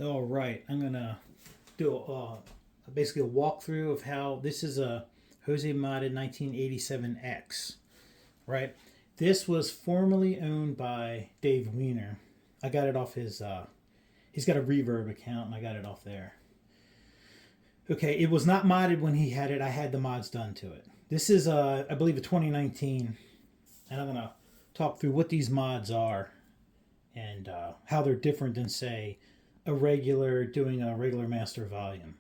All right, I'm gonna do basically a walkthrough of how this is a Jose modded 1987X, right? This was formerly owned by Dave Wiener. I got it off his, he's got a Reverb account and I got it off there. Okay, it was not modded when he had it. I had the mods done to it. This is, I believe, a 2019, and I'm gonna talk through what these mods are and how they're different than, say, doing a regular master volume.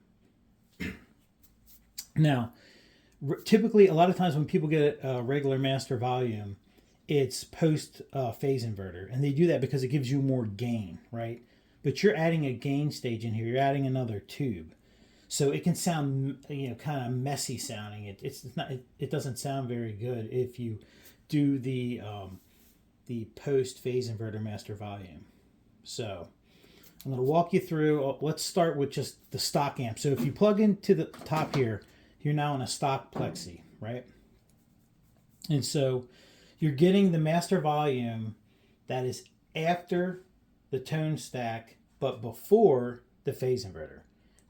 Now, typically, a lot of times when people get a regular master volume, it's post phase inverter, and they do that because it gives you more gain, right? But you're adding a gain stage in here. You're adding another tube, so it can sound, kind of messy sounding. It doesn't sound very good if you do the post phase inverter master volume. So I'm going to walk you through. Let's start with just the stock amp. So if you plug into the top here, you're now in a stock plexi, right? And so you're getting the master volume that is after the tone stack, but before the phase inverter.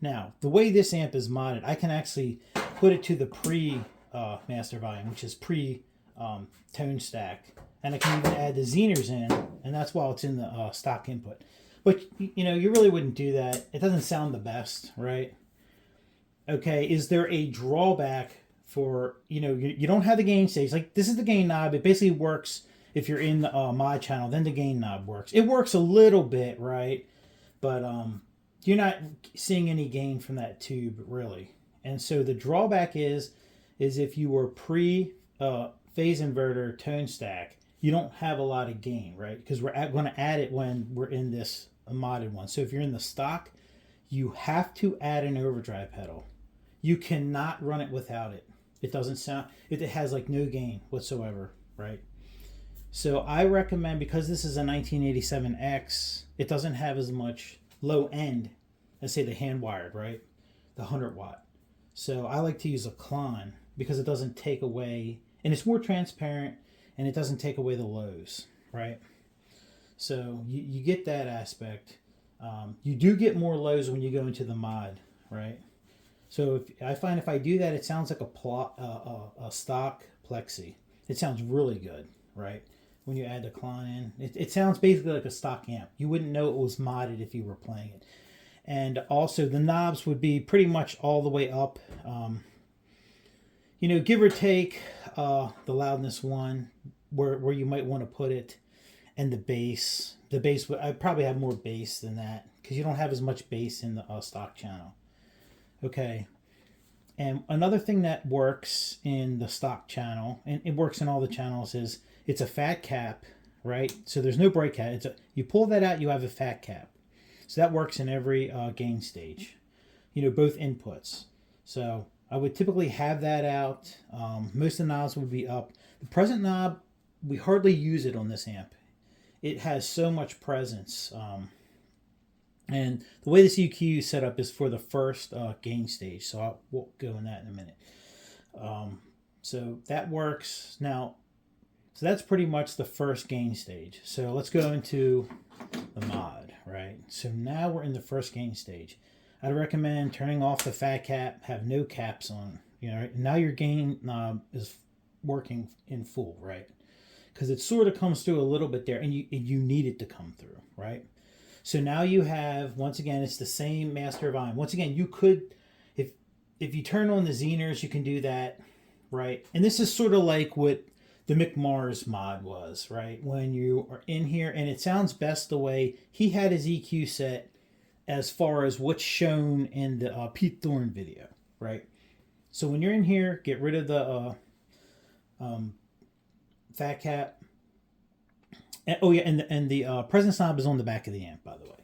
Now, the way this amp is modded, I can actually put it to the pre-master volume, which is pre-tone stack. And I can even add the Zehners in, and that's while it's in the stock input. But, you really wouldn't do that. It doesn't sound the best, right? Okay, is there a drawback for, you don't have the gain stage. Like, this is the gain knob. It basically works if you're in the mod channel, then the gain knob works. It works a little bit, right? But you're not seeing any gain from that tube, really. And so the drawback is if you were pre-phase inverter tone stack, you don't have a lot of gain, right? Because we're going to add it when we're in this modded one. So if you're in the stock, you have to add an overdrive pedal. You cannot run it without it. It doesn't sound, it has like no gain whatsoever, right? So I recommend, because this is a 1987X, it doesn't have as much low end as, say, the hand wired, right? The 100 watt. So I like to use a Klon because it doesn't take away, and it's more transparent, and it doesn't take away the lows, right? So you get that aspect. You do get more lows when you go into the mod, right? So I find if I do that, it sounds like a stock plexi. It sounds really good, right? When you add the Klon in, it sounds basically like a stock amp. You wouldn't know it was modded if you were playing it. And also the knobs would be pretty much all the way up. Give or take the loudness one, where you might want to put it, and the bass. The bass, I probably have more bass than that because you don't have as much bass in the stock channel. Okay. And another thing that works in the stock channel, and it works in all the channels, is it's a fat cap, right? So there's no break cap. You pull that out, you have a fat cap. So that works in every gain stage, both inputs. So I would typically have that out. Most of the knobs would be up. The present knob, we hardly use it on this amp. It has so much presence. And the way this EQ is set up is for the first gain stage. So we'll go in that in a minute. So that works. Now, so that's pretty much the first gain stage. So let's go into the mod, right? So now we're in the first gain stage. I'd recommend turning off the fat cap, have no caps on. Now your gain knob is working in full, right? Because it sort of comes through a little bit there, and you need it to come through, right? So now you have, once again, it's the same master volume. Once again, you could, if you turn on the Zehners, you can do that, right? And this is sort of like what the McMars mod was, right? When you are in here, and it sounds best the way he had his EQ set as far as what's shown in the Pete Thorne video, right? So when you're in here, get rid of the fat cap. And the presence knob is on the back of the amp, by the way,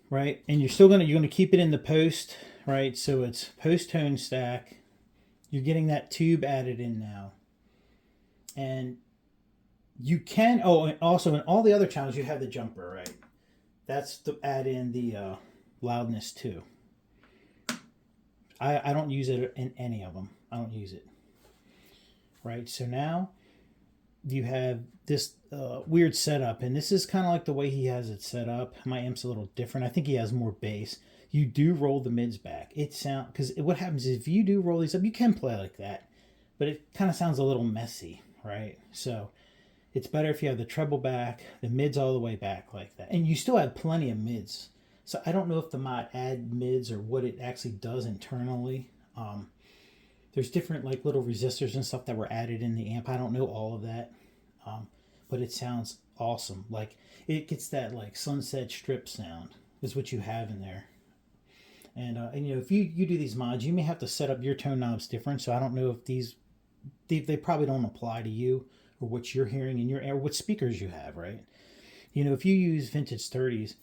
right? And you're gonna keep it in the post, right? So it's post tone stack. You're getting that tube added in now, and you can. Oh, and also in all the other channels, you have the jumper, right? That's to add in the loudness too. I don't use it in any of them. I don't use it. Right. So now you have this weird setup, and this is kind of like the way he has it set up. My amp's a little different. I think he has more bass. You do roll the mids back. It sound because what happens is if you do roll these up, you can play like that, but it kind of sounds a little messy, right? So it's better if you have the treble back, the mids all the way back like that, and you still have plenty of mids. So I don't know if the mod add mids or what it actually does internally. There's different like little resistors and stuff that were added in the amp. I don't know all of that, but it sounds awesome. Like it gets that like Sunset Strip sound is what you have in there. And you know, if you do these mods, you may have to set up your tone knobs different. So I don't know if they probably don't apply to you or what you're hearing in your or what speakers you have, right? You know, if you use vintage 30s,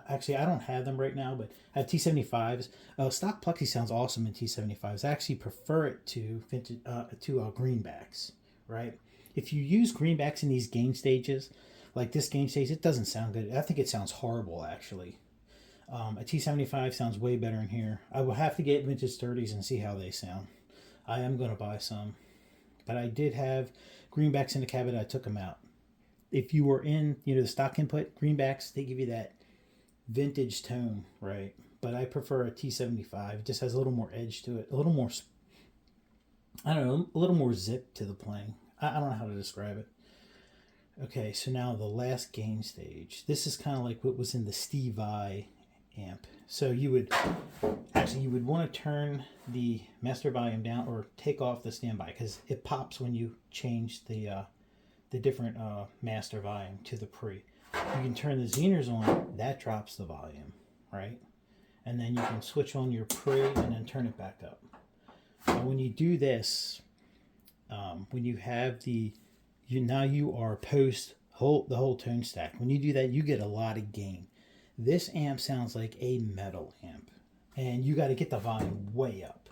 actually I don't have them right now, but I have T75s. Stock Plexi sounds awesome in T75s. I actually prefer it to vintage greenbacks, right? If you use greenbacks in these gain stages, like this gain stage, it doesn't sound good. I think it sounds horrible actually. A T75 sounds way better in here. I will have to get vintage 30s and see how they sound. I am going to buy some. But I did have greenbacks in the cabinet. I took them out. If you were in, you know, the stock input, greenbacks, they give you that vintage tone, right? But I prefer a T75. It just has a little more edge to it. A little more, I don't know, a little more zip to the playing. I don't know how to describe it. Okay, so now the last gain stage. This is kind of like what was in the Steve Vai amp. So you would want to turn the master volume down or take off the standby because it pops when you change the different master volume to the pre. You can turn the Zehners on, that drops the volume, right? And then you can switch on your pre and then turn it back up. Now when you do this, when you have now you are the whole tone stack. When you do that, you get a lot of gain. This amp sounds like a metal amp, and you got to get the volume way up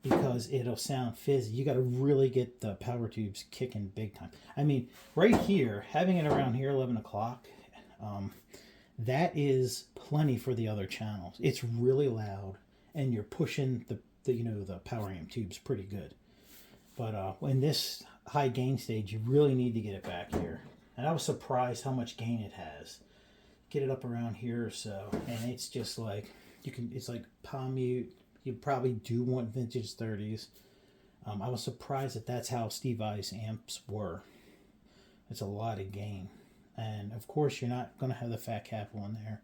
because it'll sound fizzy. You got to really get the power tubes kicking big time. I mean, right here, having it around here, 11 o'clock, that is plenty for the other channels. It's really loud, and you're pushing the power amp tubes pretty good. But in this high gain stage, you really need to get it back here. And I was surprised how much gain it has. Get it up around here or so, and it's just like it's like palm mute. You probably do want vintage 30s. I was surprised that's how Steve Vai's amps were. It's a lot of gain, and of course you're not going to have the fat cap on there.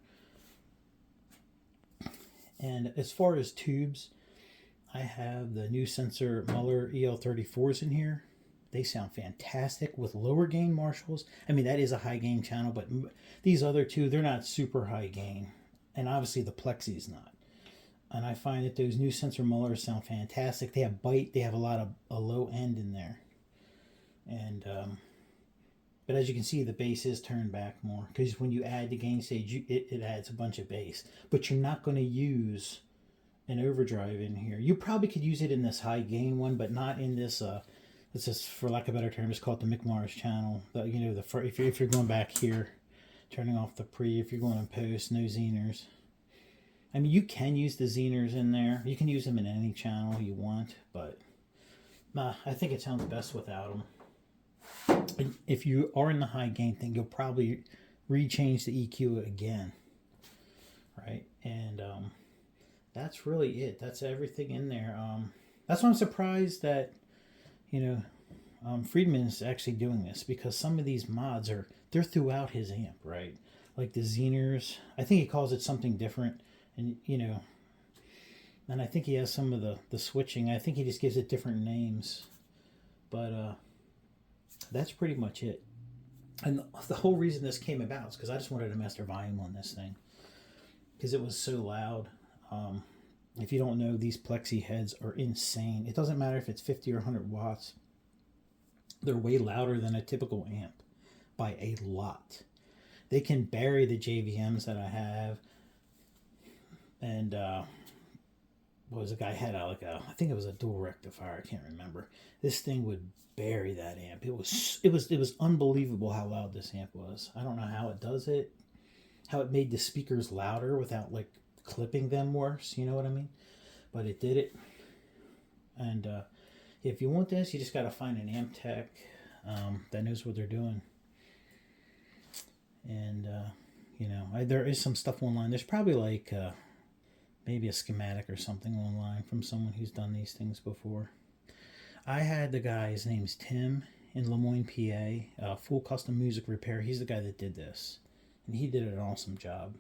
And as far as tubes, I have the new Sensor Muller EL34s in here. They sound fantastic with lower gain Marshalls. I mean, that is a high gain channel, but these other two, they're not super high gain. And obviously the Plexi is not. And I find that those new Sensor Mullers sound fantastic. They have bite. They have a lot of a low end in there. And, but as you can see, the bass is turned back more. Because when you add the gain stage, it adds a bunch of bass. But you're not going to use an overdrive in here. You probably could use it in this high gain one, but not in this... This is, for lack of a better term, it's called the Mick Mars channel. If you're going back here, turning off the pre, if you're going in post, no Zehners. I mean, you can use the Zehners in there. You can use them in any channel you want, but I think it sounds best without them. If you are in the high gain thing, you'll probably rechange the EQ again, right? And that's really it. That's everything in there. That's why I'm surprised that Friedman is actually doing this, because some of these mods they're throughout his amp, right? Like the Zehners, I think he calls it something different, and and I think he has some of the switching. I think he just gives it different names, but that's pretty much it. And the whole reason this came about is because I just wanted a master volume on this thing because it was so loud. If you don't know, these Plexi heads are insane. It doesn't matter if it's 50 or 100 watts. They're way louder than a typical amp by a lot. They can bury the JVMs that I have. And what was the guy had I think it was a dual rectifier. I can't remember. This thing would bury that amp. It was unbelievable how loud this amp was. I don't know how it does it. How it made the speakers louder without clipping them worse, you know what I mean? But it did it. And If you want this, you just got to find an amp tech that knows what they're doing. And, there is some stuff online. There's probably like maybe a schematic or something online from someone who's done these things before. I had the guy, his name's Tim, in Lemoyne, PA, Full Custom Music Repair. He's the guy that did this. And he did an awesome job.